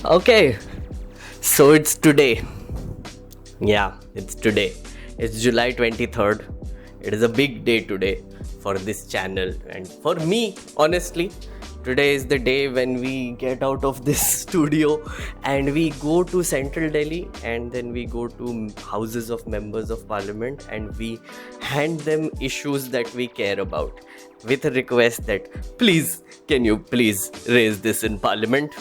Okay, so it's today. Yeah, it's today. It's July 23rd. It is a big day today for this channel and for me, honestly. Today is the day when we get out of this studio and we go to Central Delhi, and then we go to houses of members of parliament and we hand them issues that we care about with a request that please, can you please raise this in parliament?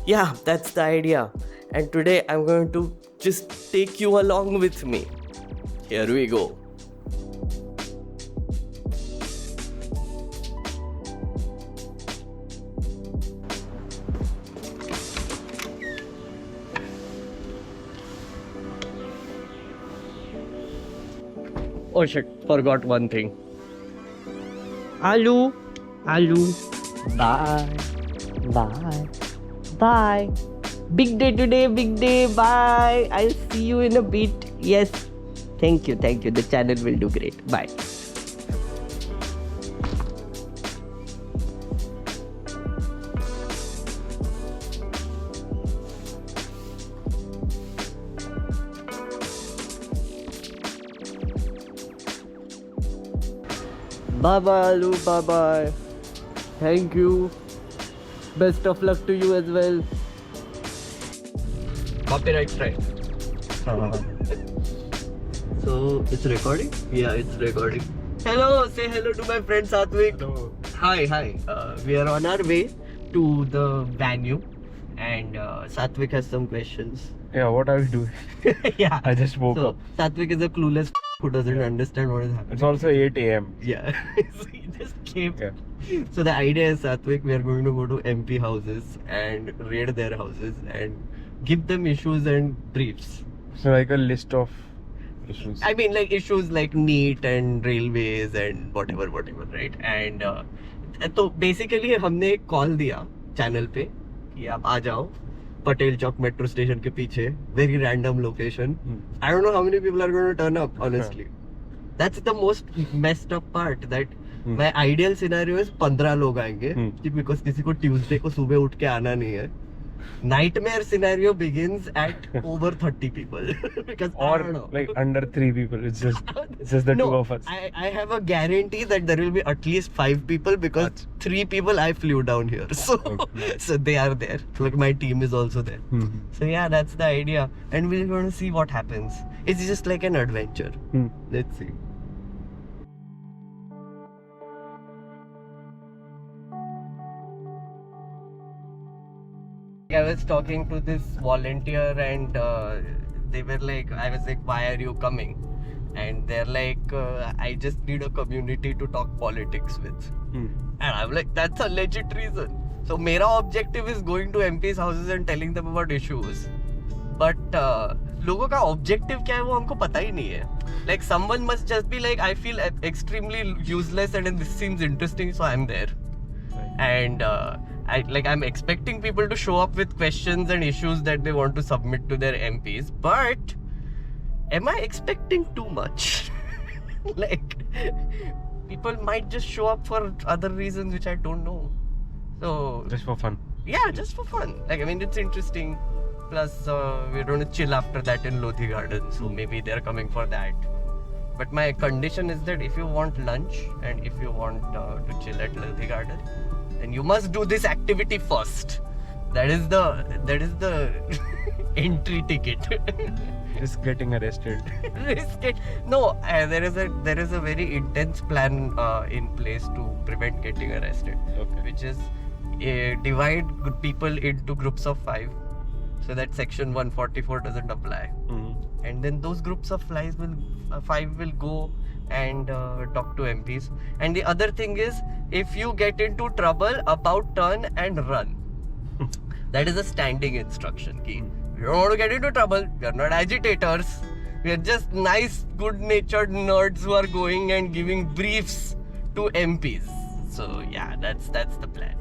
Yeah, that's the idea. And today I'm going to just take you along with me. Here we go. Oh shit, forgot one thing. Alu. Bye. Bye. Big day today, big day. Bye. I'll see you in a bit. Yes. Thank you. The channel will do great. Bye. Bye bye, Alu. Bye bye. Thank you. Best of luck to you as well. Copyright strike. So it's recording? Yeah, it's recording. Hello, say hello to my friend Satvik. Hello. Hi. We are on our way to the venue, and Satvik has some questions. Yeah, what are we doing? Yeah. I just woke up. Satvik is a clueless who doesn't understand what is happening. It's also 8 a.m. Yeah. So he just came. Yeah. So the idea is, Satvik, we are going to go to MP houses and raid their houses and give them issues and briefs. So like a list of issues. I mean, like issues like NEET and railways and whatever, right? And तो basically हमने एक call दिया channel पे कि आप आ जाओ पटेल चौक metro station के पीछे, very random location. I don't know how many people are going to turn up, honestly. That's the most messed up part. That my ideal scenario is 15 लोग आएंगे because किसी को Tuesday को सुबह उठ के आना नहीं है. Nightmare scenario begins at over 30 people because I don't know. Or like under 3 people. It's just the No, two of us. I have a guarantee that there will be at least 5 people because 3 people I flew down here. So so they are there. Like my team is also there. So yeah, that's the idea. And we're going to see what happens. It's just like an adventure. Let's see. I was talking to this volunteer and they were like, I was like, why are you coming? And they're like, I just need a community to talk politics with. And I'm like, that's a legit reason. So mera objective is going to MP's houses and telling them about issues. But लोगों का objective क्या है वो हमको पता ही नहीं है. Like someone must just be like, I feel extremely useless and this seems interesting, so I'm there. And I'm expecting people to show up with questions and issues that they want to submit to their MPs, but am I expecting too much? Like people might just show up for other reasons which I don't know. So Just for fun. yeah, just for fun. Like I mean, it's interesting. Plus we're going to chill after that in Lodhi Garden, so maybe they're coming for that. But my condition is that if you want lunch and if you want to chill at Lodhi Garden, then you must do this activity first. That is the entry ticket. Just getting arrested. Risk it. No, there is a very intense plan in place to prevent getting arrested. Okay. Which is divide people into groups of 5, so that section 144 doesn't apply. And then those groups of 5 will go and talk to MPs. And the other thing is, if you get into trouble, about turn and run. That is a standing instruction. Ki, we don't want to get into trouble. We are not agitators. We are just nice, good-natured nerds who are going and giving briefs to MPs. So yeah, that's the plan.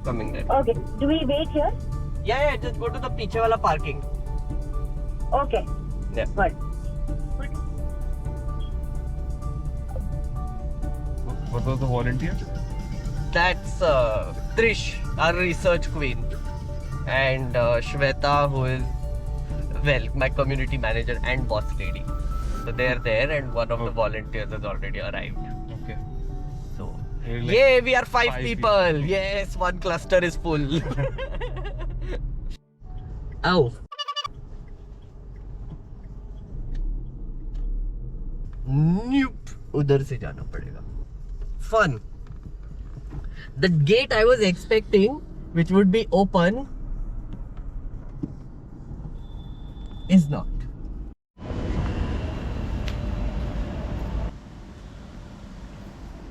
Coming there. Okay. Do we wait here? Yeah, just go to the पीछे वाला parking. Okay. Yeah. Good. What was the volunteer? That's Trish, our research queen, and Shweta, who is, well, my community manager and boss lady. So they're there, and one of the volunteers has already arrived. Okay. So, You're like yay, we are five 5 people. people. Yes, one cluster is full. Ow. Nope. उधर से जाना पड़ेगा. Fun. The gate I was expecting, which would be open, is not.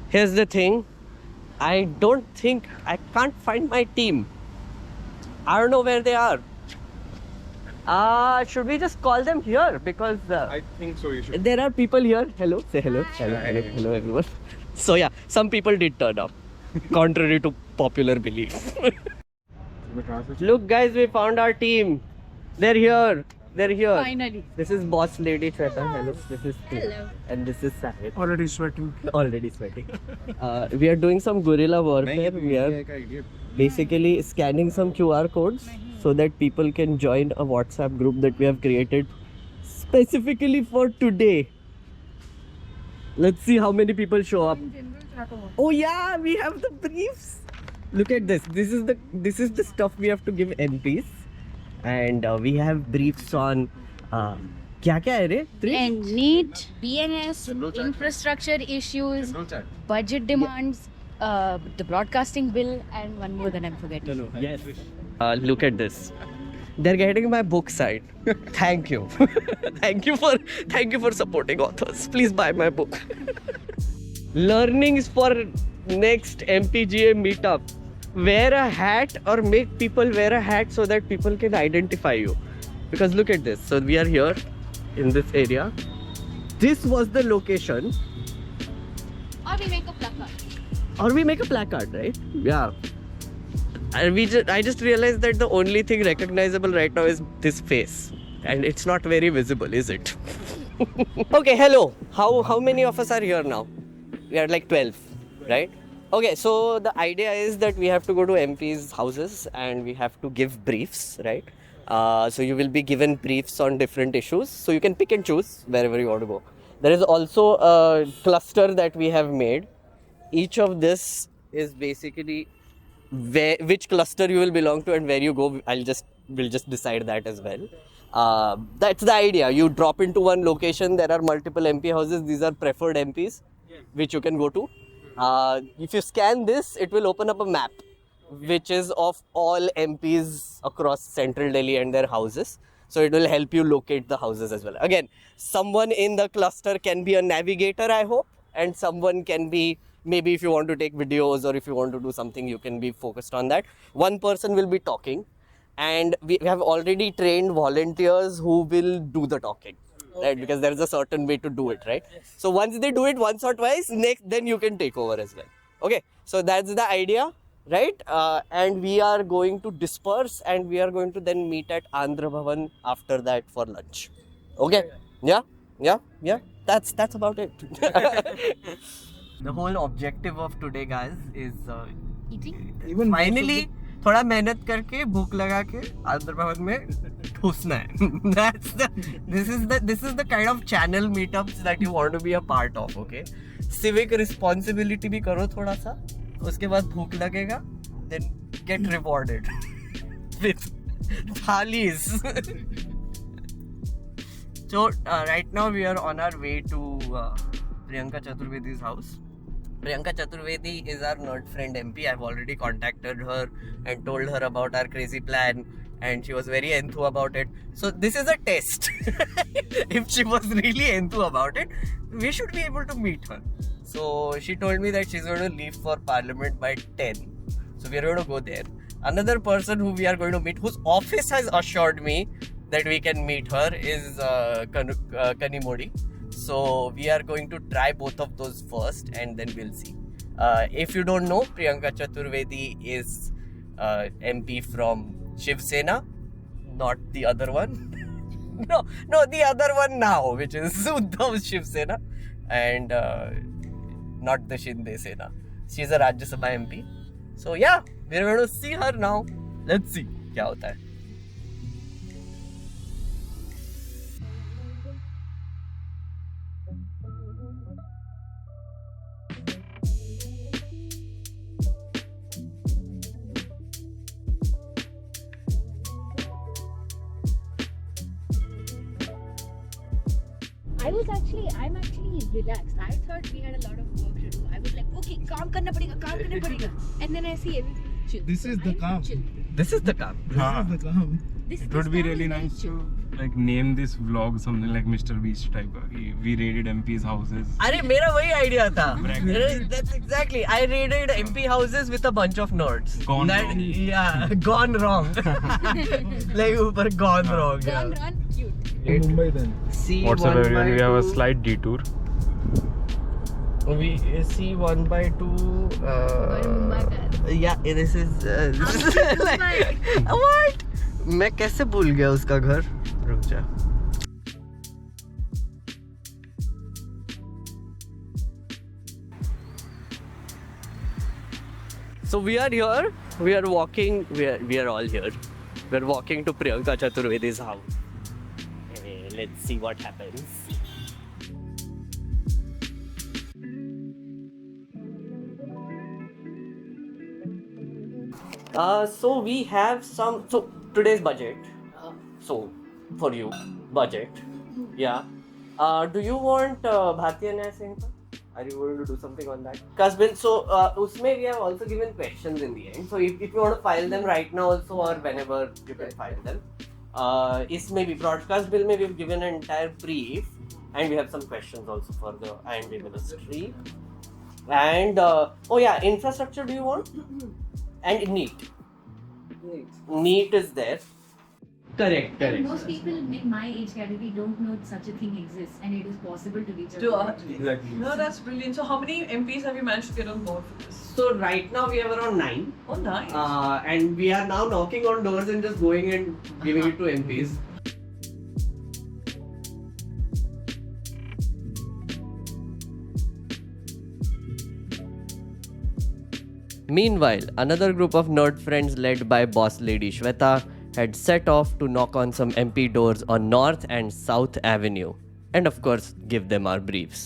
Here's the thing. I can't find my team. I don't know where they are. Should we just call them here? Because I think so. You should. there are people here. Hello, say hello. Hello, Hi. hello, hello, everyone. So yeah, some people did turn up, contrary to popular belief. Look, guys, we found our team. They're here. They're here. Finally. This is boss lady Shweta. Hello. This is Tim. Hello. And this is Sahid. Already sweating. Already sweating. We are doing some guerrilla warfare. We are basically scanning some QR codes so that people can join a WhatsApp group that we have created specifically for today. Let's see how many people show up. Oh yeah, we have the briefs. Look at this. This is the stuff we have to give MPs, and we have briefs on क्या क्या है रे? And NEET, BNS, infrastructure issues, budget demands, the broadcasting bill, and one more that I'm forgetting. Yes. Look at this. They're getting my book signed. Thank you. thank you for supporting authors. Please buy my book. Learnings for next MPGA meetup. Wear a hat or make people wear a hat so that people can identify you. Because look at this. So we are here in this area. This was the location. Or we make a placard. Or we make a placard, right? Yeah. And I just realized that the only thing recognizable right now is this face. And it's not very visible, is it? Okay, hello. How many of us are here now? We are like 12, right? Okay, so the idea is that we have to go to MPs' houses and we have to give briefs, right? So you will be given briefs on different issues. So you can pick and choose wherever you want to go. There is also a cluster that we have made. Each of this is basically which cluster you will belong to and where you go. We'll just decide that as well. That's the idea. You drop into one location. There are multiple MP houses. These are preferred MPs, which you can go to. If you scan this, it will open up a map, which is of all MPs across Central Delhi and their houses. So it will help you locate the houses as well. Again, someone in the cluster can be a navigator, I hope, and someone can be, maybe if you want to take videos or if you want to do something, you can be focused on that. One person will be talking, and we have already trained volunteers who will do the talking, right? Because there is a certain way to do it, right? So once they do it once or twice, then you can take over as well. Okay, so that's the idea, right? And we are going to disperse and we are going to then meet at Andhra Bhavan after that for lunch. Okay? Yeah. That's about it. The whole objective of today, guys, is Eating? finally थोड़ा मेहनत करके भूख लगा के आंध्र भवन में घुसना है. This is the kind of channel meetups that you want to be a part of. Okay, civic responsibility भी करो थोड़ा सा, उसके बाद भूख लगेगा, then get rewarded with thalis. So right now we are on our way to Priyanka Chaturvedi's house. Priyanka Chaturvedi is our nerd friend MP. I've already contacted her and told her about our crazy plan, and she was very enthu about it. So this is a test. If she was really enthu about it, we should be able to meet her. So she told me that she's going to leave for Parliament by 10. So we are going to go there. Another person who we are going to meet, whose office has assured me that we can meet her, is Kani Modi. So we are going to try both of those first and then we'll see. If you don't know, Priyanka Chaturvedi is MP from Shiv Sena, not the other one. no, the other one now, which is Uddhav's Shiv Sena. And not the Shinde Sena. She's a Rajya Sabha MP. So yeah, we're going to see her now. Let's see क्या होता है. I'm actually relaxed. I thought we had a lot of work to do. I was like, okay, काम करना पड़ेगा. And then I see everything chill. This is the calm. Chill. This is the calm. This is the calm. This It would be calm really is very nice chill. to like name this vlog something like Mr. Beast type. We raided MP's houses. अरे मेरा वही idea था. Bracket. That's exactly. I raided MP houses with a bunch of nerds. Gone wrong. Yeah, gone wrong. like ऊपर gone wrong. Gone Yeah. run, cute. Mumbai then. See What's up, 1 everyone? by We have a 2. slight detour. We see 1/2. Mumbai का. Yeah, this is like, what? मैं कैसे भूल गया उसका घर? रुक जा. So we are here. We are walking. We are all here. We are walking to Priyanka Chaturvedi's house. Hey, let's see what happens. So we have some. So today's budget. So for you, budget. Yeah. Do you want Bharatiya Nyaya Sangha? Are you going to do something on that? Kasbil, so usme we have also given questions in the end. So if you want to file them right now also or whenever you can file them. Isme bhi broadcast bill mein we've given an entire brief and we have some questions also for the IND ministry. And oh yeah, infrastructure do you want? And NEET. NEET is there. Correct. Most people in my age category don't know such a thing exists and it is possible to reach To out. art. Exactly. No, that's brilliant. So how many MPs have you managed to get on board for this? So right now we have around 9. Oh, nice. And we are now knocking on doors and just going and giving it to MPs. Meanwhile, another group of nerd friends led by boss lady Shweta had set off to knock on some MP doors on North and South Avenue and of course give them our briefs.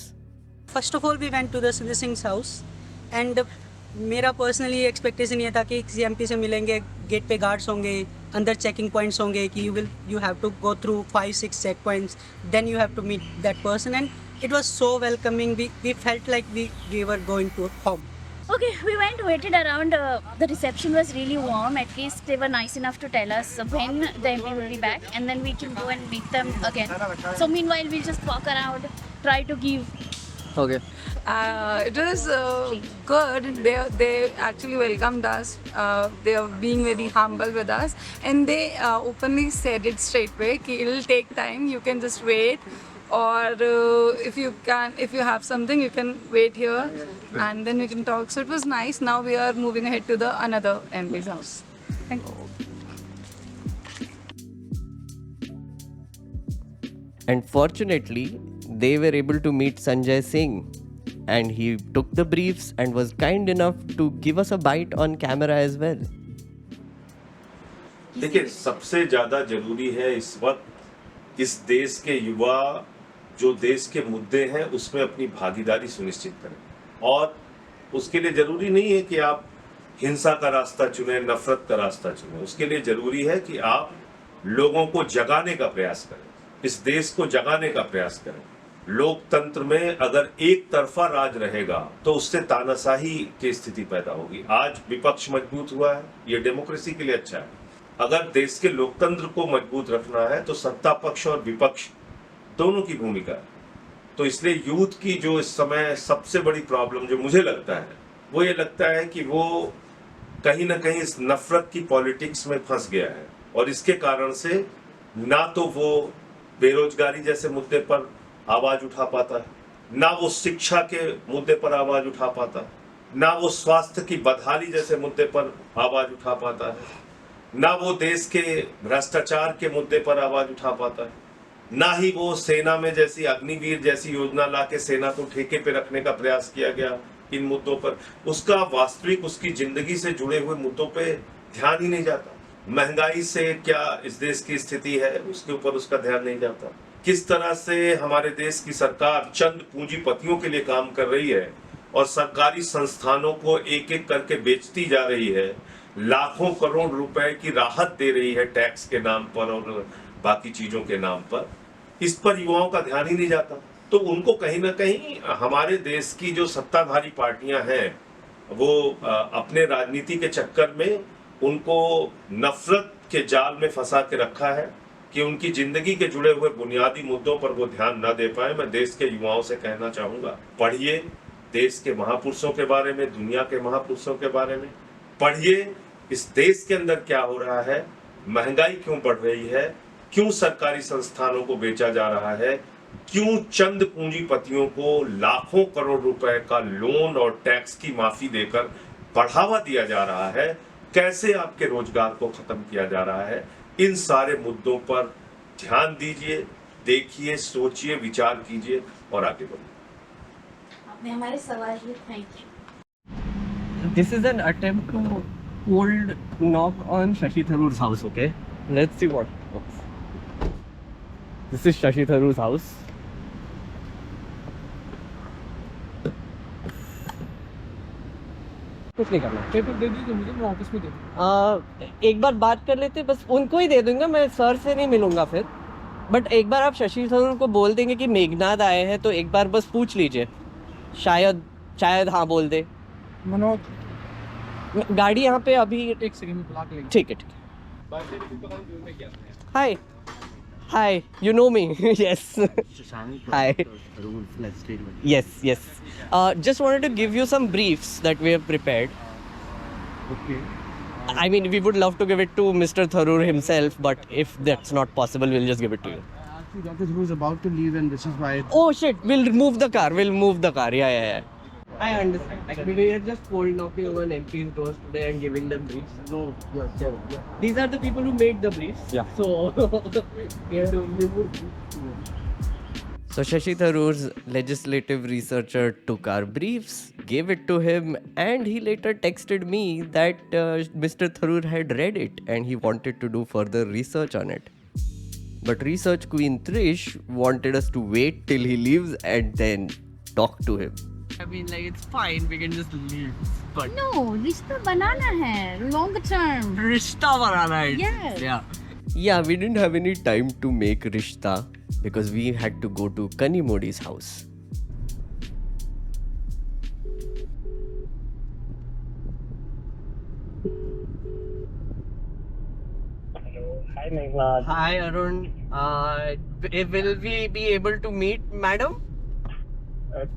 First of all we went to the Sidhu Singh house and मेरा personally expectation ये था कि किसी MP से मिलेंगे, gate पे guards होंगे, अंदर चेकिंग पॉइंट्स होंगे कि you have to go through 5-6 check points, then you have to meet that person and it was so welcoming. We felt like we were going to home. Okay, we waited around. The reception was really warm. At least they were nice enough to tell us when the MP will be back, and then we can go and meet them again. So meanwhile, we'll just walk around, try to give. Okay. It was good. They actually welcomed us. They are being very humble with us, and they openly said it straightway. Ki it'll take time. You can just wait, or if you have something, you can wait here, and then we can talk. So it was nice. Now we are moving ahead to the another MP's house. Thank you. And fortunately, they were able to meet Sanjay Singh. And he took the briefs and was kind enough to give us a bite on camera as well. देखिए, सबसे ज़्यादा जरूरी है इस वक्त इस देश के युवा जो देश के मुद्दे हैं उसमें अपनी भागीदारी सुनिश्चित करें. और उसके लिए जरूरी नहीं है कि आप हिंसा का रास्ता चुनें, नफरत का रास्ता चुनें. उसके लिए जरूरी है कि आप लोगों को जगाने का प्रयास करें, इस देश को जगाने का प्रयास करें. लोकतंत्र में अगर एक तरफा राज रहेगा तो उससे तानाशाही की स्थिति पैदा होगी. आज विपक्ष मजबूत हुआ है, ये डेमोक्रेसी के लिए अच्छा है. अगर देश के लोकतंत्र को मजबूत रखना है तो सत्ता पक्ष और विपक्ष दोनों की भूमिका है. तो इसलिए यूथ की जो इस समय सबसे बड़ी प्रॉब्लम जो मुझे लगता है वो ये लगता है कि वो कहीं ना कहीं इस नफरत की पॉलिटिक्स में फंस गया है. और इसके कारण से ना तो वो बेरोजगारी जैसे मुद्दे पर आवाज उठा पाता है, ना वो शिक्षा के मुद्दे पर आवाज उठा पाता है, ना वो स्वास्थ्य की बदहाली जैसे मुद्दे पर आवाज उठा पाता है, ना वो देश के भ्रष्टाचार के मुद्दे पर आवाज उठा पाता है. ना ही वो सेना में जैसी अग्निवीर जैसी योजना ला के सेना को ठेके पे रखने का प्रयास किया गया इन मुद्दों पर। उसका वास्तविक उसकी जिंदगी से जुड़े हुए मुद्दों पे ध्यान ही नहीं जाता। महंगाई से क्या इस देश की स्थिति है उसके ऊपर उसका ध्यान नहीं जाता। किस तरह से हमारे देश की सरकार चंद पूंजीपतियों के लिए काम कर रही है और सरकारी संस्थानों को एक एक करके बेचती जा रही है, लाखों करोड़ रुपए की राहत दे रही है टैक्स के नाम पर और बाकी चीजों के नाम पर, इस पर युवाओं का ध्यान ही नहीं जाता। तो उनको कहीं ना कहीं हमारे देश की जो सत्ताधारी पार्टियां हैं वो अपने राजनीति के चक्कर में उनको नफरत के जाल में फंसा के रखा है कि उनकी जिंदगी के जुड़े हुए बुनियादी मुद्दों पर वो ध्यान न दे पाए। मैं देश के युवाओं से कहना चाहूंगा, पढ़िए देश के महापुरुषों के बारे में, दुनिया के महापुरुषों के बारे में पढ़िए, इस देश के अंदर क्या हो रहा है, महंगाई क्यों बढ़ रही है, क्यों सरकारी संस्थानों को बेचा जा रहा है, क्यों चंद पूंजीपतियों को लाखों करोड़ रुपए का लोन और टैक्स की माफी देकर बढ़ावा दिया जा रहा है, कैसे आपके रोजगार को खत्म किया जा रहा है। इन सारे मुद्दों पर ध्यान दीजिए, देखिए, सोचिए, विचार कीजिए और आगे बढ़िए। आपने हमारे सवाल किए, thank you. This is an attempt to cold knock on Shashi Tharoor's house, okay? Let's see what works. This is Shashi Tharoor's house. कुछ नहीं करना। पेपर दे दीजिए मुझे, मैं ऑफिस में दे दूँ। एक बार बात कर लेते, बस उनको ही दे दूंगा, मैं सर से नहीं मिलूंगा फिर। बट एक बार आप शशि थरूर को बोल देंगे कि मेघनाथ आए हैं, तो एक बार बस पूछ लीजिए, शायद हाँ बोल दे। मनोज गाड़ी यहाँ पे अभी एक सेकंड में बुला के लेंगे। ठीक है। हाय, you know me. Yes. Hi. Yes. Just wanted to give you some briefs that we have prepared. Okay. I mean, we would love to give it to Mr. Tharoor himself, but if that's not possible, we'll just give it to you. Actually, Dr. Tharoor is about to leave, and this is why. Oh shit, we'll move the car. Yeah. I understand. Like, we are just cold knocking on MP's doors today and giving them briefs. No, yeah. These are the people who made the briefs. Yeah. So, we have to remove. So Shashi Tharoor's legislative researcher took our briefs, gave it to him, and he later texted me that Mr. Tharoor had read it and he wanted to do further research on it. But research queen Trish wanted us to wait till he leaves and then talk to him. I mean, like, it's fine, we can just leave. But No, रिश्ता बनाना है, long term. Rishta banana है. Yes. Yeah, we didn't have any time to make Rishta because we had to go to Kani Modi's house. Hi Meghnath. Hi Arun. Will we be able to meet Madam?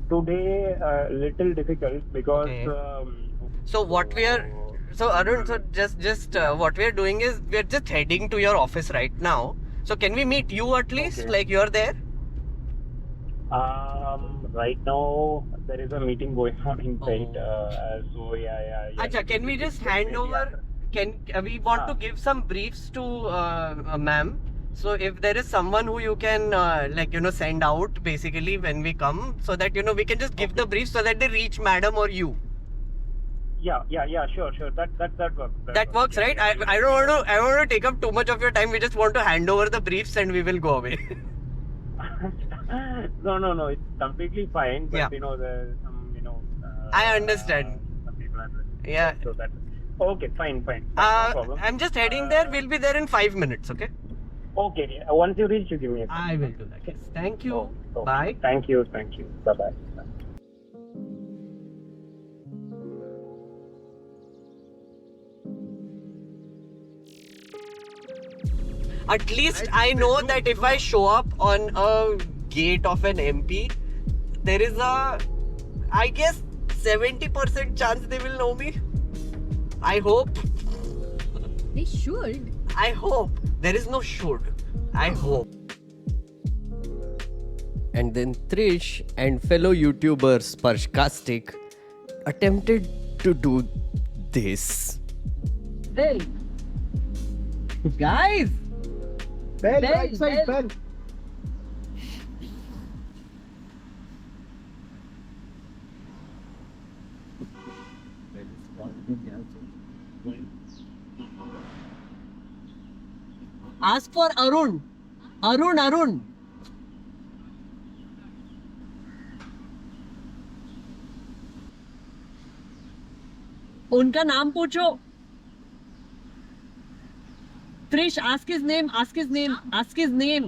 Today little difficult because Okay. So Arun, just what we are doing is we are just heading to your office right now. So can we meet you at least? Okay. Like you're there? right now there is a meeting going on inside. Oh. So yeah. Acha, can we just hand over? We want to give some briefs to ma'am. So if there is someone who you can send out basically when we come, so that we can just give the briefs so that they reach madam or you. Yeah, sure. That works. That works, right? I don't want to take up too much of your time. We just want to hand over the briefs and we will go away. No, it's completely fine. But Yeah. there's some I understand. Some people are Yeah. so that. Okay, fine. No problem. I'm just heading there. We'll be there in 5 minutes, okay? Okay, once you reach, you give me a call. I will do that. Yes. Thank you. Okay. Bye. Thank you. Bye-bye. At least I know that if I show up on a gate of an MP, there is I guess 70% chance they will know me. I hope. They should. I hope. There is no should. I hope. And then Trish and fellow YouTuber Sparshkastic attempted to do this. Well, Guys! Bell, right side, bell. Ask for Arun. Arun. उनका नाम पूछो. Trish, ask his name. His name.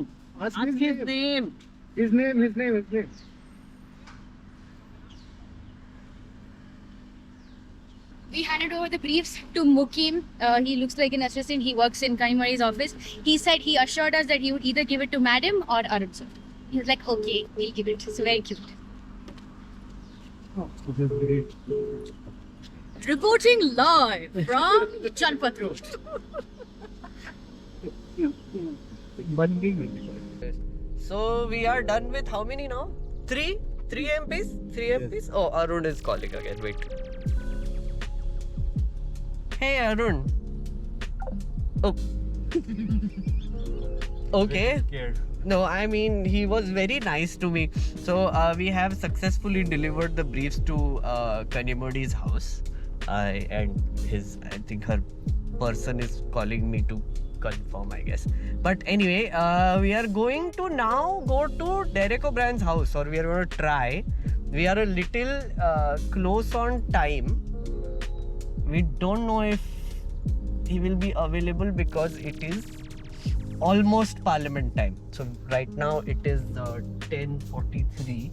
We handed over the briefs to Mukim. He looks like an assistant. He works in Kanimari's office. He said he assured us that he would either give it to Madam or Arun sir. He was like, okay, we'll give it. It's very cute. Oh, this is great. Reporting live from Janpat Road. So we are done with how many now? Three MPs? Three MPs? Oh, Arun is calling again. Wait. Hey, Arun. Oh. Okay. Scared. No, I mean, he was very nice to me. So we have successfully delivered the briefs to Kanimodi's house. I think her person is calling me to confirm, I guess. But anyway, we are going to now go to Derek O'Brien's house, or we are going to try. We are a little close on time. We don't know if he will be available because it is almost Parliament time. So right now it is 10:43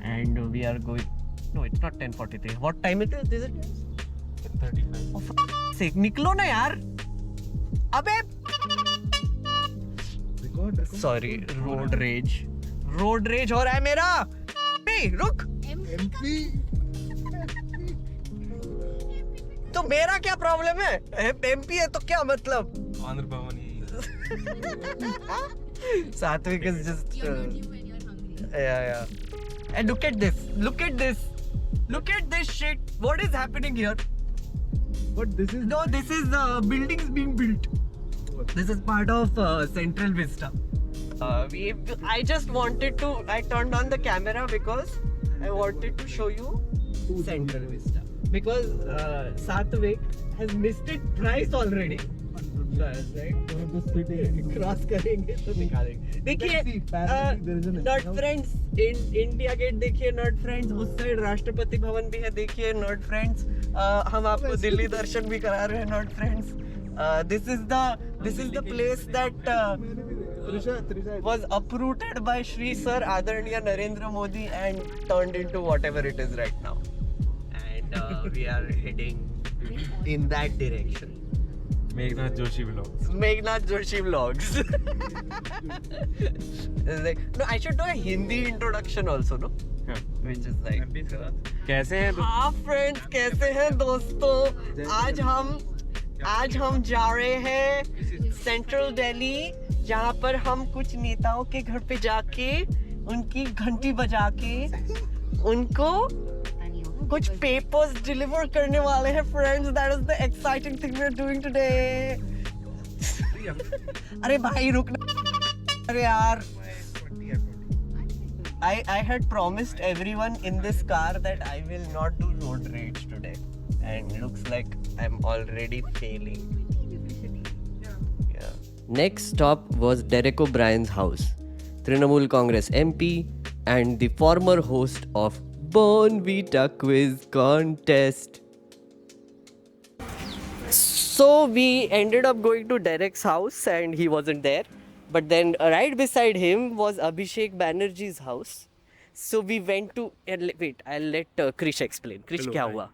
and we are going. No, it's not 10:43. What time it is? Is it? 35. Oh, for sake, निकलो ना यार. अबे. Sorry, road rage हो रहा है मेरा. Hey, रुक. तो मेरा क्या प्रॉब्लम है? MP है तो क्या मतलब? आंध्र भवन ही. Satvik is just yeah. And look at this shit. What is happening here? What this is? No, this is buildings being built. This is part of Central Vista. I turned on the camera because I wanted to show you Central Vista. Because Satvik has missed it thrice already. Right? Cross करेंगे तो निकालेंगे. देखिए not friends India gate देखिए, not friends उस side Rashtrapati Bhavan भी है देखिए, not friends हम आपको दिल्ली दर्शन भी करा रहे हैं, not friends. This is the place that was uprooted by Shri Sir Adarniya Narendra Modi and turned into whatever it is right now. And we are heading in that direction. Meghnath Joshi vlogs. Like, no, I should do a Hindi introduction also, no? Yeah. Which is like, कैसे हैं तुम? हाँ friends, कैसे हैं दोस्तों? आज हम जा रहे हैं सेंट्रल दिल्ली, जहाँ पर हम कुछ नेताओं के घर पे जाके उनकी घंटी बजा के उनको कुछ पेपर्स डिलीवर करने वाले हैं friends. That is the exciting thing we are doing today. अरे भाई रुक ना. अरे यार, I had promised everyone in this car that I will not do road rage today, and looks like I'm already failing. Yeah. Next stop was Derek O'Brien's house, Trinamool Congress MP and the former host of Bonvita quiz contest. So we ended up going to Derek's house and he wasn't there. But then right beside him was Abhishek Banerjee's house. So we went to... Wait, I'll let Krish explain. Krish, क्या हुआ?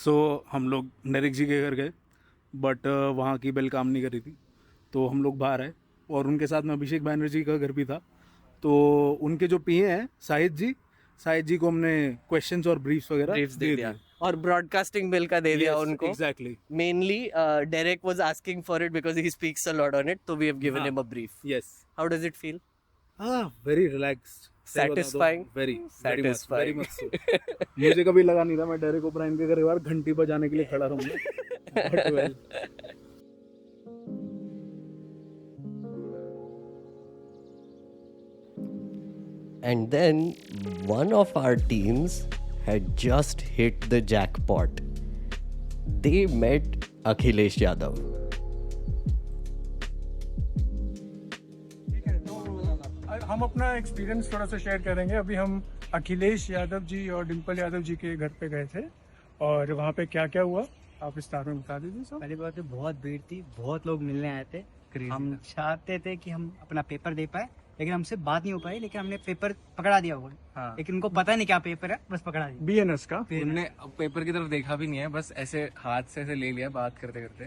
So हम लोग Derek जी के घर गए, but वहाँ की bell काम नहीं कर रही थी, तो हम लोग बाहर आए और उनके साथ में अभिषेक बैनर्जी का घर भी था. तो उनके जो पीए हैं शाहिद जी को हमने क्वेश्चंस और ब्रीफ्स वगैरह दे दिया और ब्रॉडकास्टिंग बिल का दे दिया उनको. Exactly. Mainly, Derek was asking for it because he speaks a lot on it. So we have given him a brief. Yes. How does it feel? Very relaxed. Satisfying. Very Satisfying. much so. मुझे कभी लगा नहीं था मैं Derek O'Brien के घर बार घंटी बजाने के लिए खड़ा रहूंगा. But well. And then one of our teams had just hit the jackpot. they met Akhilesh Yadav. हम अपना एक्सपीरियंस थोड़ा सा शेयर करेंगे। अभी हम अखिलेश यादव जी और डिम्पल यादव जी के घर पे गए थे और वहाँ पे क्या क्या हुआ आप विस्तार में बता दीजिए सर। पहली बात तो बहुत भीड़ थी, बहुत लोग मिलने आए थे। हम चाहते थे कि हम अपना पेपर दे पाए, लेकिन हमसे बात नहीं हो पाई। लेकिन हमने पेपर पकड़ा दिया हुआ, हाँ। लेकिन उनको पता नहीं क्या पेपर है, बस पकड़ा दिया। BNS का उन्होंने पेपर की तरफ देखा भी नहीं है, बस ऐसे हाथ से ऐसे ले लिया बात करते करते।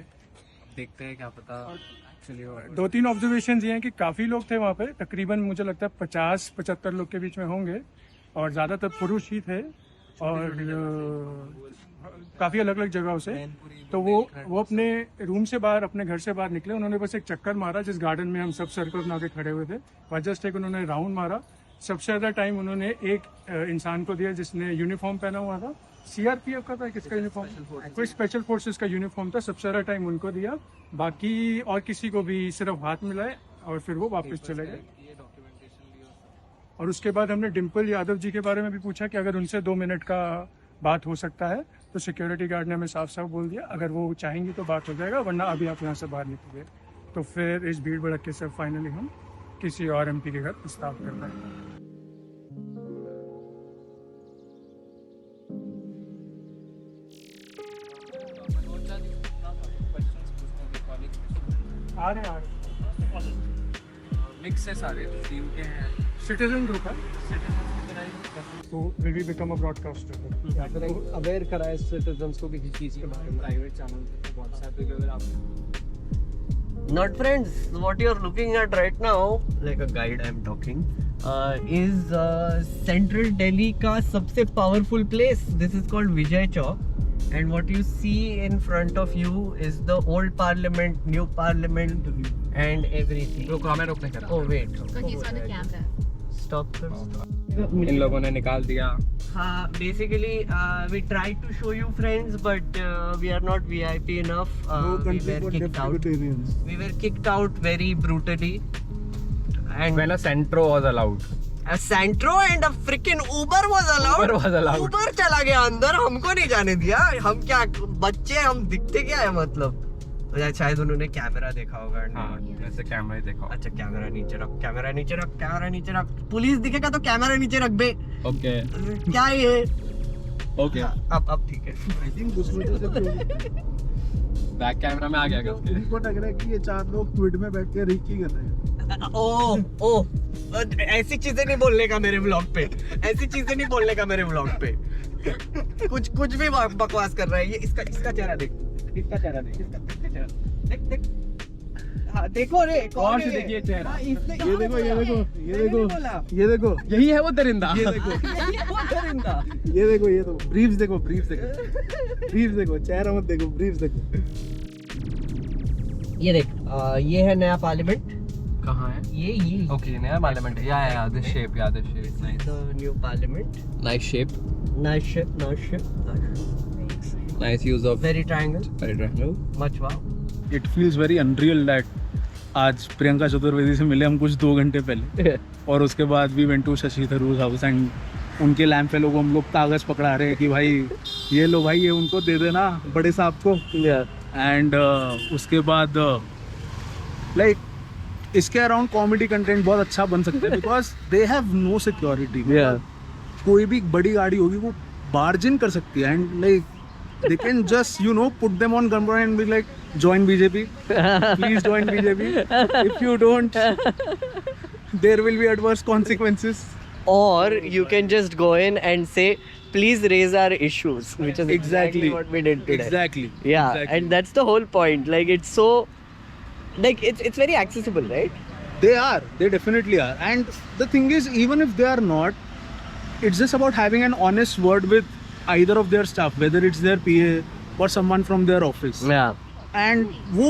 देखते हैं क्या पता एक्चुअली। 2-3 ऑब्जर्वेशन ये हैं कि काफ़ी लोग थे वहाँ पे, तकरीबन मुझे लगता है 50-75 लोग के बीच में होंगे और ज़्यादातर पुरुष ही थे और काफ़ी अलग अलग जगहों से। तो वो अपने रूम से बाहर, अपने घर से बाहर निकले। उन्होंने बस एक चक्कर मारा जिस गार्डन में हम सब सर्कल बना के खड़े हुए थे, वहाँ जस्ट एक उन्होंने राउंड मारा। सबसे ज़्यादा टाइम उन्होंने एक इंसान को दिया जिसने यूनिफॉर्म पहना हुआ था, CRPF का था, किसका यूनिफॉर्म, कोई स्पेशल फोर्सेस का यूनिफॉर्म था। सबसे ज़्यादा टाइम उनको दिया, बाकी और किसी को भी सिर्फ हाथ मिलाए और फिर वो वापस चले गए। और उसके बाद हमने डिम्पल यादव जी के बारे में भी पूछा कि अगर उनसे 2 मिनट का बात हो सकता है, तो सिक्योरिटी गार्ड ने हमें साफ साफ बोल दिया अगर वो चाहेंगी तो बात हो जाएगा, वरना अभी आप यहाँ से बाहर निकलोगे। तो फिर इस भीड़ भड़क के सब फाइनली हम किसी और MP के घर प्रस्ताव कर रहे हैं। आ रहे मिक्स है सारे टीम के हैं। सिटीजन ग्रुप है, तो will we become a broadcaster. Aware कराए सिटीजन्स को किसी चीज के बारे में। प्राइवेट चैनल पे व्हाट्सएप पे अगर आप Not friends, what you're looking at right now, like a guide I'm talking, is central Delhi का सबसे powerful place. This is called Vijay Chowk, and what you see in front of you is the old parliament, new parliament, and everything. रोक रहा मैं रोकने का। Oh wait. He's on the camera. Stop. इन लोगों ने निकाल दिया। हाँ, basically we tried to show you friends, but we are not VIP enough. We were kicked out. We were kicked out very brutally. And when a Centro was allowed. A Centro and a freaking Uber was allowed. Uber was allowed. Uber चला गया अंदर, हमको नहीं जाने दिया। हम क्या बच्चे, हम दिखते क्या है मतलब? शायद उन्होंने कैमरा देखा होगा। हाँ, वैसे कैमरा ही देखा। अच्छा, कैमरा नीचे रख, कैमरा नीचे रख, कैमरा नीचे रख। पुलिस दिखेगा तो कैमरा नीचे रख बे। ओके क्या ये? ओके अब ठीक है। बैक कैमरा में आ गया क्या उसके? इनको लग रहा है कि ये 4 लोग ट्वीट में बैठ के रीकी कर रहे हैं। ओ ऐसी चीजें नहीं बोलने का मेरे व्लॉग पे, ऐसी चीजें नहीं बोलने का मेरे व्लॉग पे। कुछ भी बकवास कर रहा है ये। इसका चेहरा देख, इसका चेहरा देख, इसका चेहरा देख। हाँ, देखो रे, कौन से देखिए चेहरा? ये देखो, ये देखो, ये देखो, ये देखो, यही है वो दरिंदा। ये देखो, दरिंदा। ये देखो, ये देखो, ब्रीफ्स देखो, ब्रीफ्स देखो, ब्रीफ्स देखो, चेहरा मत देखो, ब्रीफ्स देखो। ये देख, ये है नया पार्लियामेंट। कहाँ है? ये ओके, नया पार्लियामेंट है। या this shape, nice. the new parliament. Nice shape, Nice shape. Nice use of Very triangle. Much wow. It feels very unreal that आज प्रियंका चतुर्वेदी से मिले हम कुछ 2 घंटे पहले और उसके बाद we went to Shashi Tharoor house and उनके लैंप फेलो को हम लोग कागज पकड़ा रहे हैं कि भाई ये लो भाई, ये उनको दे देना बड़े साहब को। एंड उसके बाद लाइक इसके अराउंड कॉमेडी कंटेंट बहुत अच्छा बन सकता है because they have no security. कोई भी बड़ी गाड़ी होगी वो बार्जिन कर सकती है and like they can just put them on gunpoint and be like join BJP, please join BJP. If you don't, there will be adverse consequences. Or you can just go in and say, please raise our issues, which is exactly what we did today. Exactly. Yeah, exactly. and that's the whole point. Like it's so, like it's very accessible, right? They definitely are. And the thing is, even if they are not, it's just about having an honest word with either of their staff, whether it's their PA or someone from their office. Yeah. And वो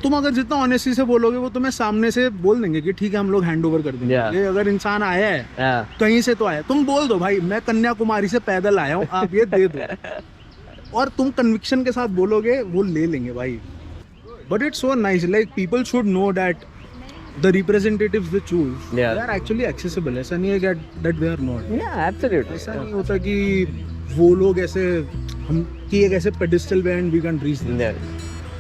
तुम अगर जितना honesty से बोलोगे वो तुम्हें सामने से बोल देंगे कि ठीक है हम लोग हैंड ओवर कर देंगे। ये अगर इंसान आया है कहीं से तो आया, तुम बोल दो भाई मैं कन्याकुमारी से पैदल आया हूँ, आप ये दे दो और तुम कन्विक्शन के साथ बोलोगे वो ले लेंगे भाई। But it's so nice, like people should know that the representatives they choose, they are actually accessible. ऐसा नहीं है that they are not. Yeah, absolutely. ऐसा नहीं होता कि वो लोग ऐसे हम कि एक ऐसे पेडिस्टल पे and we can reach there,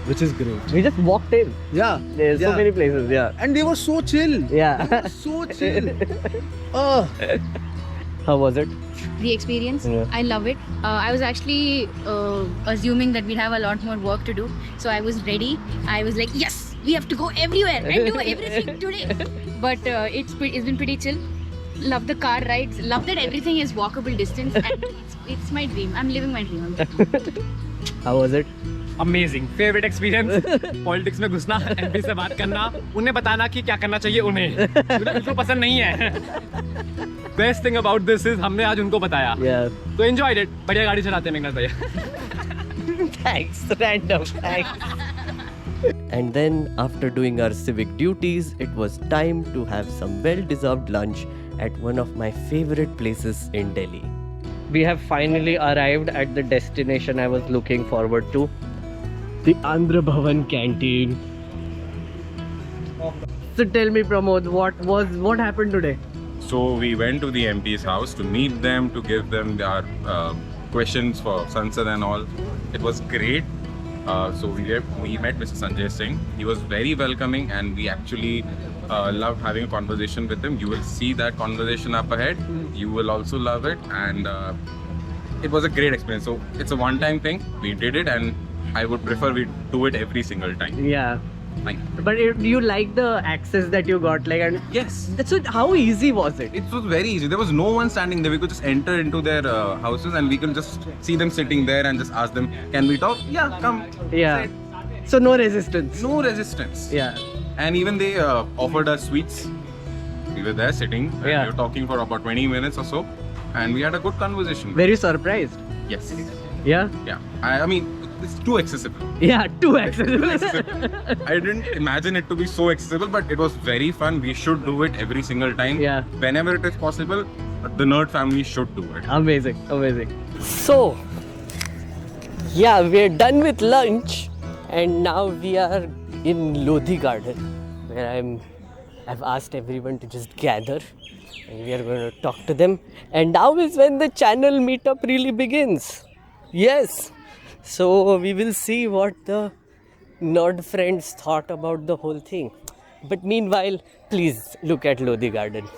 which is great. We just walked in. Yeah, There's so many places. Yeah. and they were so chill. Yeah. They were so chill. Oh. How was it? The experience, Yeah. I love it. I was actually assuming that we'd have a lot more work to do, so I was ready. I was like, yes, we have to go everywhere and do everything today. But it's been pretty chill. Love the car rides. Love that everything is walkable distance, and it's my dream. I'm living my dream. How was it? Amazing favourite experience politics में घुसना MP से बात करना उन्हें बताना कि क्या करना चाहिए उन्हें मुझे बिल्कुल पसंद नहीं है best thing about this is हमने आज उनको बताया तो एंजॉयड इट बढ़िया गाड़ी चलाते हैं मेघनाथ भैया Thanks, random. Thanks. And then, after doing our civic duties, it was time to have some well-deserved lunch at one of my favorite places in Delhi. We have finally arrived at the destination I was looking forward to, the Andhra Bhavan canteen. So tell me, Pramod, what happened today? So we went to the MP's house to meet them, to give them our questions for Sansad and all. It was great. So we met Mr. Sanjay Singh. He was very welcoming, and we actually loved having a conversation with him. You will see that conversation up ahead. You will also love it, and it was a great experience. So it's a one-time thing. We did it, and I would prefer we do it every single time. Yeah. Thank you. But you like the access that you got, like, and Yes. so how easy was it? It was very easy. There was no one standing there. We could just enter into their houses, and we could just see them sitting there and just ask them, "Can we talk?" Yeah, come. Yeah. So no resistance. No resistance. Yeah. And even they offered us sweets. We were there sitting. And Yeah. we were talking for about 20 minutes or so, and we had a good conversation. Very surprised. Yes. Yeah. Yeah. I mean, it's too accessible. Yeah. Too accessible. I didn't imagine it to be so accessible, but it was very fun. We should do it every single time. Yeah. Whenever it is possible, the Nerd family should do it. Amazing. Amazing. So, yeah, we're done with lunch, and now we are in Lodhi Garden, where I've asked everyone to just gather, and we are going to talk to them. And now is when the channel meetup really begins. Yes. So we will see what the nerd friends thought about the whole thing. But meanwhile, please look at Lodhi Garden.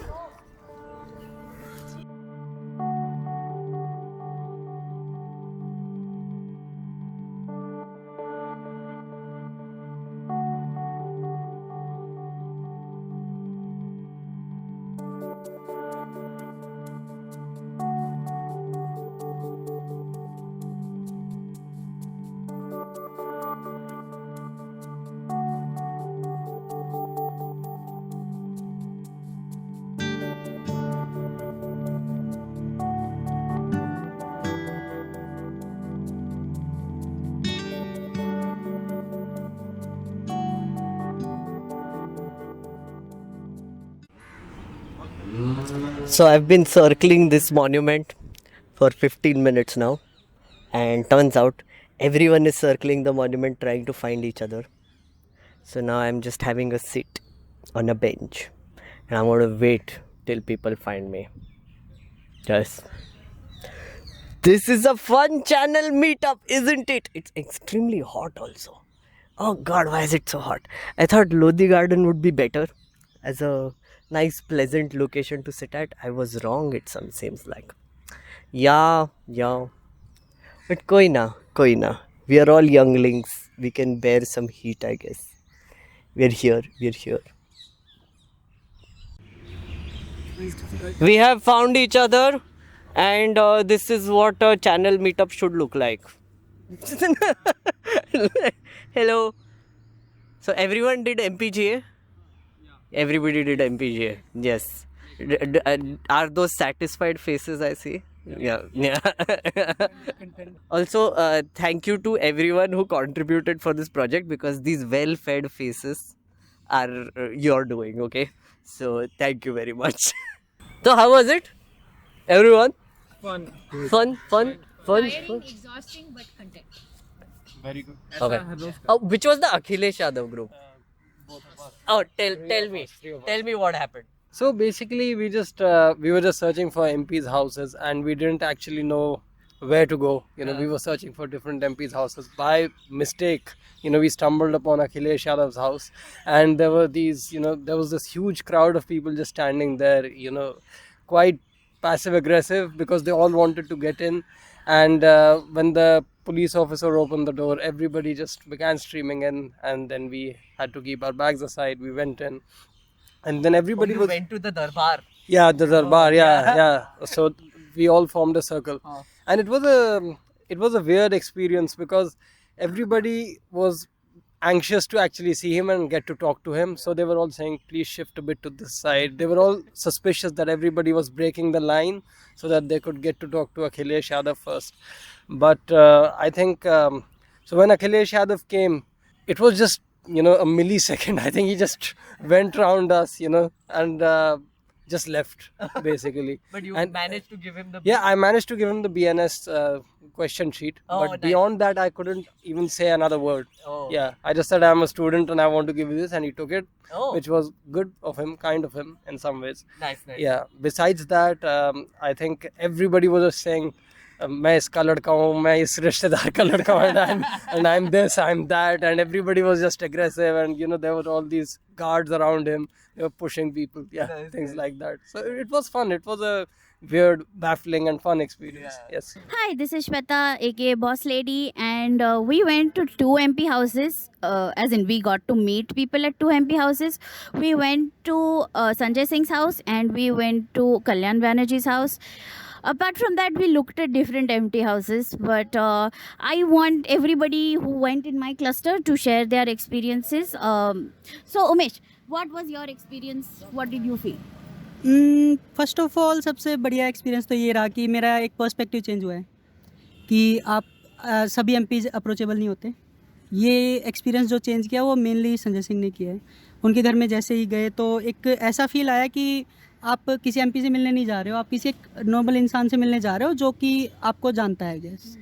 So I've been circling this monument for 15 minutes now, and turns out everyone is circling the monument trying to find each other. So now I'm just having a sit on a bench, and I'm going to wait till people find me. Yes. This is a fun channel meetup, isn't it? It's extremely hot also. Oh god, why is it so hot? I thought Lodhi Garden would be better as a nice pleasant location to sit at. I was wrong, it seems like. Yeah. But koi na. We are all younglings. We can bear some heat, I guess. We're here. We have found each other, and this is what a channel meetup should look like. Hello. So everyone did MPGA? Everybody did MPGA. Yes. Are those satisfied faces I see? Yeah. Also, thank you to everyone who contributed for this project, because these well-fed faces are your doing, okay? So thank you very much. So how was it? Everyone? Fun. Exhausting but content. Very good. Okay. Oh, which was the Akhilesh Yadav group? Oh, tell me what happened. So basically, we were just searching for MP's houses, and we didn't actually know where to go. We were searching for different MPs' houses. By mistake, we stumbled upon Akhilesh Yadav's house, and there were there was this huge crowd of people just standing there, quite passive aggressive because they all wanted to get in. And when the police officer opened the door, everybody just began streaming in, and then we had to keep our bags aside. We went in, and then everybody went to the Darbar. Yeah, the Darbar. Yeah. So we all formed a circle, and it was a weird experience because everybody was anxious to actually see him and get to talk to him. So they were all saying, please shift a bit to this side. They were all suspicious that everybody was breaking the line so that they could get to talk to Akhilesh Yadav first. But I think so when Akhilesh Yadav came, it was just a millisecond. I think he just went around us, and just left basically. But you and managed to give him the... Yeah, I managed to give him the BNS question sheet. But nice. Beyond that, I couldn't even say another word. Oh. Yeah, I just said I'm a student and I want to give you this, and he took it, which was good of him, kind of him in some ways. Nice. Yeah, besides that, I think everybody was just saying, मैं इसका लड़का हूँ, मैं इस रिश्तेदार का लड़का हूँ, and I'm this, I'm that, and everybody was just aggressive, and there were all these guards around him, they were pushing people, things like that. So it was fun. It was a weird, baffling, and fun experience. Yes. Hi, this is Shweta, aka Boss Lady, and we went to 2 MP houses. As in, we got to meet people at 2 MP houses. We went to Sanjay Singh's house, and we went to Kalyan Banerjee's house. Apart from that, we looked at different empty houses, but I want everybody who went in my cluster to share their experiences. So, Umesh, what was your experience? What did you feel? First of all सबसे बढ़िया experience तो ये रहा कि मेरा एक perspective change हुआ है कि आप सभी एमपीज अप्रोचेबल नहीं होते. ये एक्सपीरियंस जो चेंज किया वो मेनली संजय सिंह ने किया है. उनके घर में जैसे ही गए तो एक ऐसा फील आया कि आप किसी एमपी से मिलने नहीं जा रहे हो, आप किसी एक नॉर्मल इंसान से मिलने जा रहे हो जो कि आपको जानता है. गैस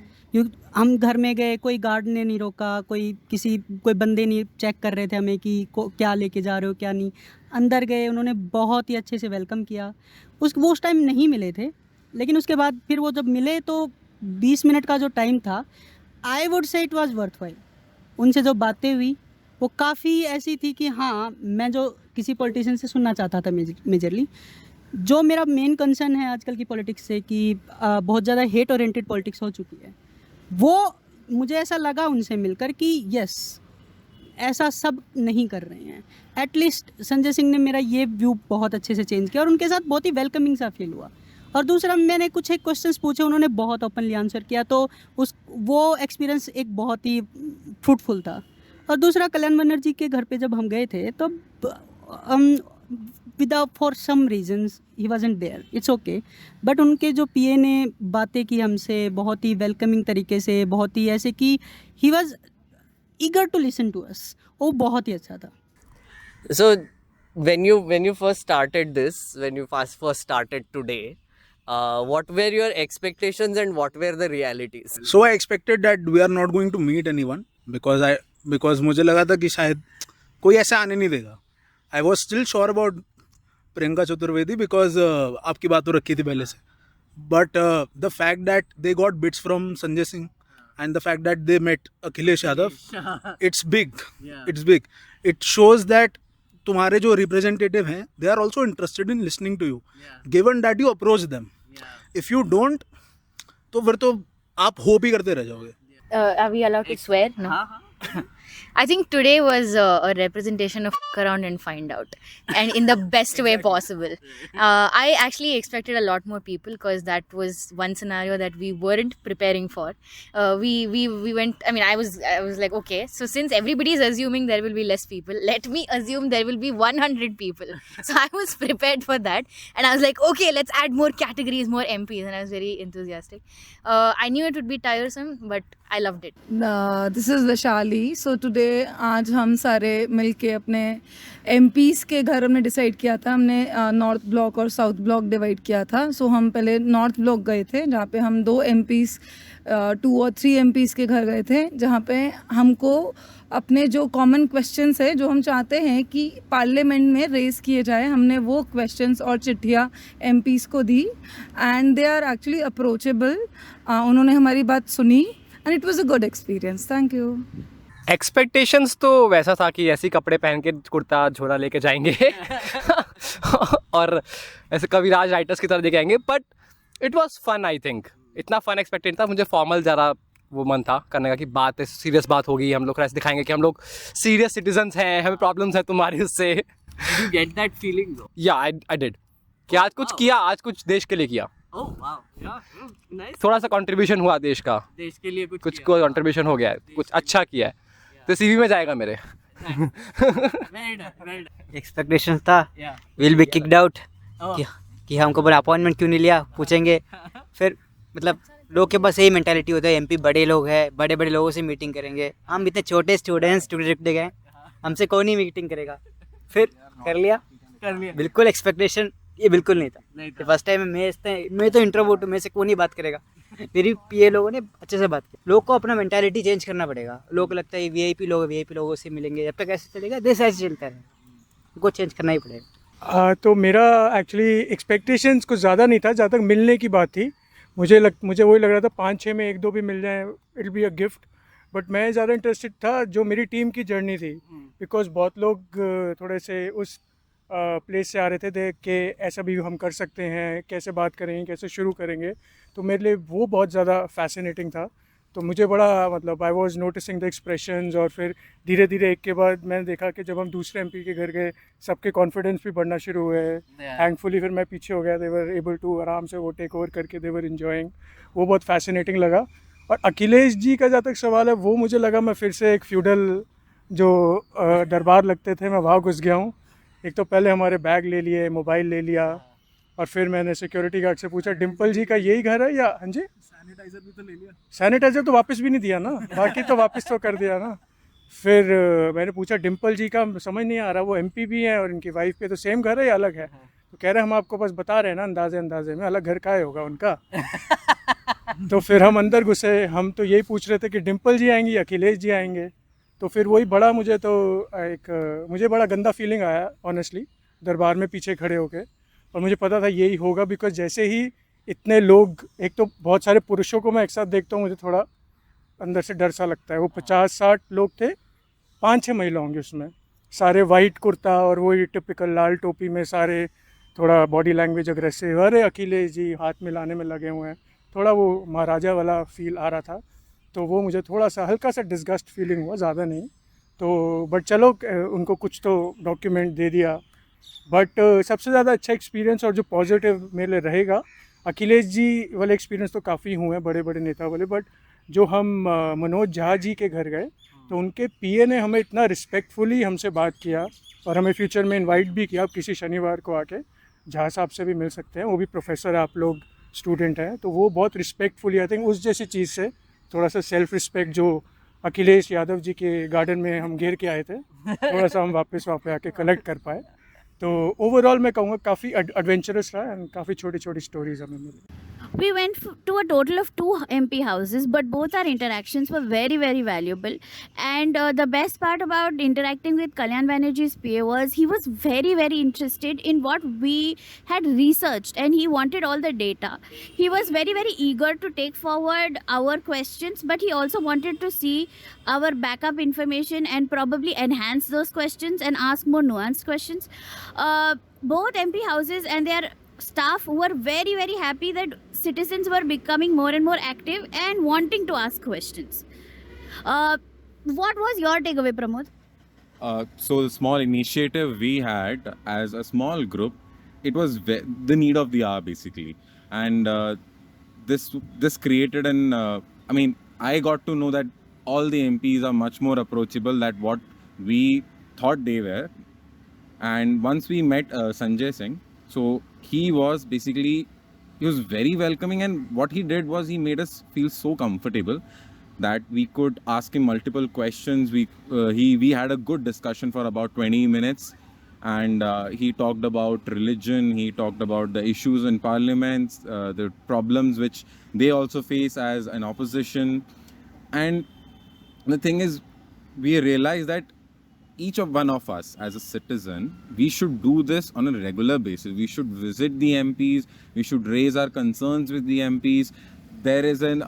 हम घर में गए, कोई गार्ड ने नहीं रोका, कोई बंदे नहीं चेक कर रहे थे हमें कि क्या लेके जा रहे हो क्या नहीं. अंदर गए, उन्होंने बहुत ही अच्छे से वेलकम किया. वो उस टाइम नहीं मिले थे, लेकिन उसके बाद फिर वो जब मिले तो 20 मिनट का जो टाइम था, I would say it was worth while. उनसे जो बातें हुई वो काफ़ी ऐसी थी कि हाँ, मैं जो किसी पॉलिटिशियन से सुनना चाहता था मेजरली. जो मेरा मेन कंसर्न है आजकल की पॉलिटिक्स से कि बहुत ज़्यादा हेट ओरिएंटेड पॉलिटिक्स हो चुकी है, वो मुझे ऐसा लगा उनसे मिलकर कि यस, ऐसा सब नहीं कर रहे हैं. एटलीस्ट संजय सिंह ने मेरा ये व्यू बहुत अच्छे से चेंज किया और उनके साथ बहुत ही वेलकमिंग सा फील हुआ. और दूसरा, मैंने कुछ एक क्वेश्चंस पूछे, उन्होंने बहुत ओपनली आंसर किया, तो वो एक्सपीरियंस एक बहुत ही फ्रूटफुल था. और दूसरा, कल्याण बनर्जी के घर पे जब हम गए थे तो without for some reasons he wasn't there, it's okay, but उनके जो पीए ने बातें की हमसे बहुत ही वेलकमिंग तरीके से, बहुत ही ऐसे कि he was eager to listen to us. वो बहुत ही अच्छा था. So when you first started this, when you first started today, what were your expectations and what were the realities? So I expected that we are not going to meet anyone because मुझे लगा था कि शायद कोई ऐसा आने नहीं देगा. I was still sure about Priyanka Chaturvedi because आपकी बात तो रखी थी पहले से. But the fact that they got bits from Sanjay Singh and the fact that they met Akhilesh Yadav, it's big. Yeah. It's big. It shows that तुम्हारे जो representative हैं, they are also interested in listening to you, given that you approach them. If you don't, तो फिर तो आप hope ही करते रह जाओगे. Are we allowed to swear? No. I think today was a representation of fuck around and find out, and in the best way possible. I actually expected a lot more people because that was one scenario that we weren't preparing for. We went. I mean, I was like, okay, so since everybody is assuming there will be less people, let me assume there will be 100 people. So I was prepared for that, and I was like, okay, let's add more categories, more MPs, and I was very enthusiastic. I knew it would be tiresome, but I loved it. This is Vaishali. So so today आज हम सारे मिलके अपने MPs के घर हमने decide किया था. हमने नॉर्थ ब्लॉक और साउथ ब्लॉक डिवाइड किया था. सो हम पहले नॉर्थ ब्लॉक गए थे जहाँ पे हम 2 MPs 2 और 3 MPs के घर गए थे, जहाँ पे हमको अपने जो कॉमन क्वेश्चंस है जो हम चाहते हैं कि पार्लियामेंट में रेज़ किए जाए, हमने वो क्वेश्चंस और चिट्ठियाँ MPs को दी and they are actually approachable. उन्होंने हमारी बात सुनी and it was a good experience. Thank you. Expectations तो वैसा था कि ऐसे कपड़े पहन के कुर्ता झोला लेके जाएंगे और ऐसे कविराज राइटर्स की तरह लेके आएंगे, but it was fun. I think इतना फन एक्सपेक्टेड था. मुझे फॉर्मल ज़रा वो मन था करने का कि बात है, सीरियस बात होगी, हम लोग ऐसे दिखाएंगे कि हम लोग सीरियस सिटीजन्स हैं, हमें प्रॉब्लम्स हैं तुम्हारी उससे. Did you get that feeling though? या आई डिड कि आज कुछ किया, आज कुछ देश के लिए किया. Oh wow, yeah, nice. थोड़ा सा कंट्रीब्यूशन हुआ देश का, देश के लिए कुछ कंट्रीब्यूशन हो गया है, कुछ अच्छा किया है, तो CV में जाएगा मेरे. Well done. एक्सपेक्टेशन था विल बी किक्ड आउट कि हमको बोला अपॉइंटमेंट क्यों नहीं लिया, पूछेंगे. फिर मतलब लोग के पास यही मेंटालिटी होता है, MP बड़े लोग हैं, बड़े बड़े लोगों से मीटिंग करेंगे. हम इतने छोटे स्टूडेंट्स गए, हमसे कोई नहीं मीटिंग करेगा. फिर कर लिया. बिल्कुल एक्सपेक्टेशन ये बिल्कुल नहीं था. फर्स्ट टाइम मैं तो इंट्रोवर्ट हूँ, मेरे से कोई नहीं बात करेगा. मेरी PA लोगों ने अच्छे से बात की. लोग को अपना मेंटालिटी चेंज करना पड़ेगा. लोगों को लगता है VIP लोगों से मिलेंगे, जब तक ऐसे चलेगा देश ऐसे चलता है, उनको चेंज करना ही पड़ेगा. तो मेरा एक्चुअली एक्सपेक्टेशंस कुछ ज़्यादा नहीं था. जहाँ तक मिलने की बात थी, मुझे वही लग रहा था 5-6 में 1-2 भी मिल जाए, it be a gift. But मैं ज़्यादा इंटरेस्टेड था जो मेरी टीम की जर्नी थी, बिकॉज बहुत लोग थोड़े से उस प्लेस से आ रहे थे देख के ऐसा भी हम कर सकते हैं, कैसे बात करेंगे, कैसे शुरू करेंगे. तो मेरे लिए वो बहुत ज़्यादा फैसिनेटिंग था. तो मुझे बड़ा मतलब I was noticing the expressions. और फिर धीरे धीरे एक के बाद मैंने देखा कि जब हम दूसरे MP के घर गए, सबके कॉन्फिडेंस भी बढ़ना शुरू हुए. थैंकफुली फिर मैं पीछे हो गया. दे वर एबल टू आराम से वो टेक ओवर करके दे वर इन्जॉइंग. वो बहुत फैसिनेटिंग लगा. और अखिलेश जी का जहाँ तक सवाल है, वो मुझे लगा मैं फिर से एक फ्यूडल जो दरबार लगते थे, मैं वहाँ घुस गया हूँ. एक तो पहले हमारे बैग ले लिए, मोबाइल ले लिया, और फिर मैंने सिक्योरिटी गार्ड से पूछा डिम्पल जी का यही घर है या. हाँ जी. सैनिटाइज़र भी तो ले लिया. सैनिटाइज़र तो वापस भी नहीं दिया ना, बाकी तो वापस तो कर दिया ना. फिर मैंने पूछा डिम्पल जी का समझ नहीं आ रहा, वो MP भी हैं और इनकी वाइफ पे तो सेम घर है या अलग है. तो कह रहे हम आपको बस बता रहे हैं ना अंदाजे में, अलग घर का होगा उनका. तो फिर हम अंदर घुसे. हम तो यही पूछ रहे थे कि डिम्पल जी आएंगी, अखिलेश जी आएंगे. तो फिर वही बड़ा मुझे बड़ा गंदा फीलिंग आया ऑनेस्टली, दरबार में पीछे खड़े होके. और मुझे पता था यही होगा, बिकॉज जैसे ही इतने लोग, एक तो बहुत सारे पुरुषों को मैं एक साथ देखता हूँ, मुझे थोड़ा अंदर से डर सा लगता है. वो 50-60 लोग थे, 5-6 महिला होंगे उसमें, सारे वाइट कुर्ता और वही टिपिकल लाल टोपी में, सारे थोड़ा बॉडी लैंग्वेज अग्रेसिव. अरे अखिलेश जी हाथ मिलाने में लगे हुए हैं. थोड़ा वो महाराजा वाला फील आ रहा था. तो वो मुझे थोड़ा सा हल्का सा डिस्गस्ट फीलिंग हुआ, ज़्यादा नहीं. तो बट चलो उनको कुछ तो डॉक्यूमेंट दे दिया. बट सबसे ज़्यादा अच्छा एक्सपीरियंस और जो पॉजिटिव मेरे लिए रहेगा, अखिलेश जी वाले एक्सपीरियंस तो काफ़ी हुए हैं, बड़े बड़े नेता वाले. बट जो हम मनोज झा जी के घर गए, तो उनके PA ने हमें इतना रिस्पेक्टफुली हमसे बात किया और हमें फ्यूचर में इनवाइट भी किया. आप किसी शनिवार को आके झा साहब से भी मिल सकते हैं, वो भी प्रोफेसर, आप लोग स्टूडेंट हैं. तो वो बहुत रिस्पेक्टफुली, आई थिंक उस जैसी चीज़ से थोड़ा सा सेल्फ रिस्पेक्ट जो अखिलेश यादव जी के गार्डन में हम घेर के आए थे, थोड़ा सा हम वापस वहाँ पे आके कलेक्ट कर पाए. तो ओवरऑल मैं कहूँगा काफ़ी एडवेंचरस रहा एंड काफ़ी छोटी छोटी स्टोरीज हमें मिली. We went to a total of 2 MP houses, but both our interactions were very, very valuable. And the best part about interacting with Kalyan Banerjee's PA was he was very, very interested in what we had researched, and he wanted all the data. He was very, very eager to take forward our questions, but he also wanted to see our backup information and probably enhance those questions and ask more nuanced questions. Both MP houses and their staff were very, very happy that citizens were becoming more and more active and wanting to ask questions. What was your takeaway, Pramod? So the small initiative we had as a small group, it was the need of the hour basically, and this created an. I mean, I got to know that all the MPs are much more approachable than what we thought they were, and once we met Sanjay Singh, so he was basically, he was very welcoming, and what he did was he made us feel so comfortable that we could ask him multiple questions. We had a good discussion for about 20 minutes, and he talked about religion, he talked about the issues in parliaments, the problems which they also face as an opposition. And the thing is, we realized that each of one of us as a citizen, we should do this on a regular basis. We should visit the MPs, we should raise our concerns with the MPs. There is an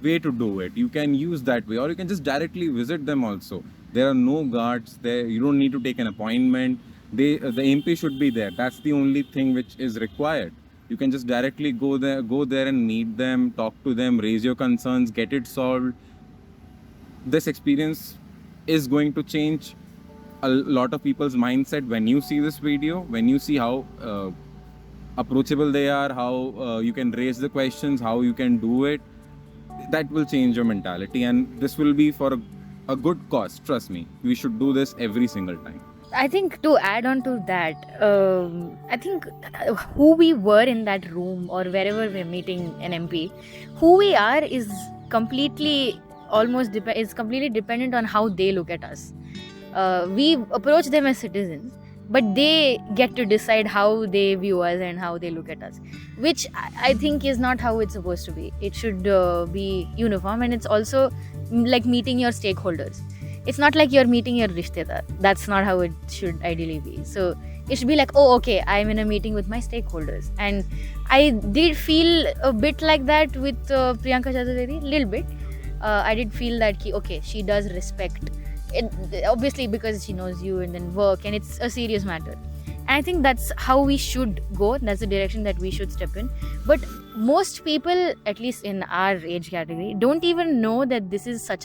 way to do it. You can use that way, or you can just directly visit them also. There are no guards there. You don't need to take an appointment. The MP should be there. That's the only thing which is required. You can just directly go there and meet them, talk to them, raise your concerns, get it solved. This experience is going to change a lot of people's mindset when you see this video, when you see how approachable they are, how you can raise the questions, how you can do it. That will change your mentality, and this will be for a good cause. Trust me, we should do this every single time. I think to add on to that, I think who we were in that room or wherever we're meeting an MP, who we are is completely completely dependent on how they look at us. We approach them as citizens, but they get to decide how they view us and how they look at us, which I think is not how it's supposed to be. It should be uniform, and it's also like meeting your stakeholders. It's not like you're meeting your rishtedar. That's not how it should ideally be. So it should be like, oh, okay, I'm in a meeting with my stakeholders. And I did feel a bit like that with Priyanka Chaturvedi, little bit. I did feel that, okay, she does respect it, obviously because she knows you and then work, and it's a serious matter. And I think that's how we should go. That's the direction that we should step in. But most people, at least in our age category, don't even know that this is a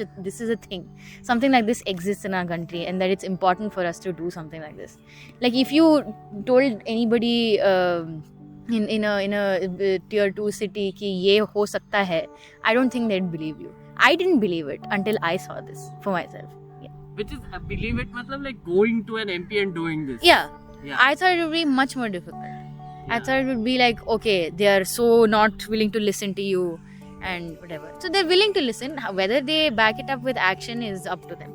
thing. Something like this exists in our country, and that it's important for us to do something like this. Like if you told anybody in a tier 2 city ki ye ho sakta hai, I don't think they'd believe you. I didn't believe it until I saw this for myself. Yeah. Which is, believe it, matlab like going to an MP and doing this. Yeah. I thought it would be much more difficult. I thought it would be like, okay, they are so not willing to listen to you and whatever. So they're willing to listen. Whether they back it up with action is up to them.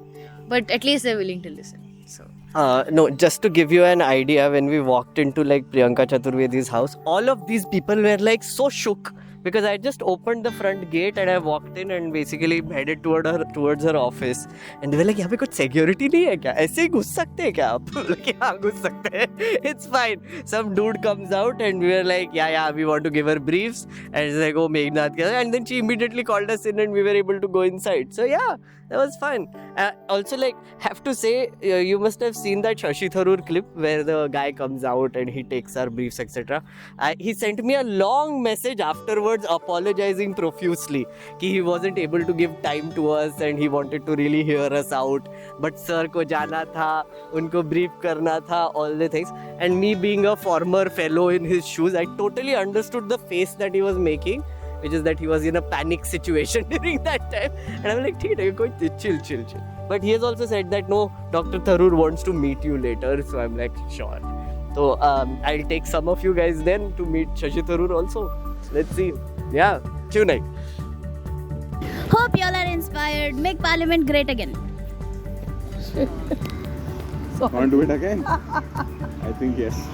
But at least they're willing to listen. So. No, just to give you an idea, when we walked into like Priyanka Chaturvedi's house, all of these people were like so shook. Because I just opened the front gate and I walked in and basically headed towards her office, and they were like, यहाँ पे कुछ security नहीं है क्या? ऐसे ही घुस सकते हैं क्या आप? Like, हाँ घुस सकते हैं. It's fine. Some dude comes out and we were like, yeah, we want to give her briefs, and she's like, oh, Meghnad, and then she immediately called us in and we were able to go inside. So yeah, that was fun. Also, like, have to say, you must have seen that Shashi Tharoor clip where the guy comes out and he takes our briefs, etc. He sent me a long message afterwards apologizing profusely कि he wasn't able to give time to us and he wanted to really hear us out. But sir को जाना था, उनको brief करना था, all the things. And me being a former fellow in his shoes, I totally understood the face that he was making, which is that he was in a panic situation during that time. And I'm like, chill. But he has also said that no, Dr. Tharoor wants to meet you later. So I'm like, sure. So I'll take some of you guys then to meet Shashi Tharoor also. Let's see. Yeah, tune in. Hope you all are inspired. Make Parliament great again. Want to do it again? I think yes.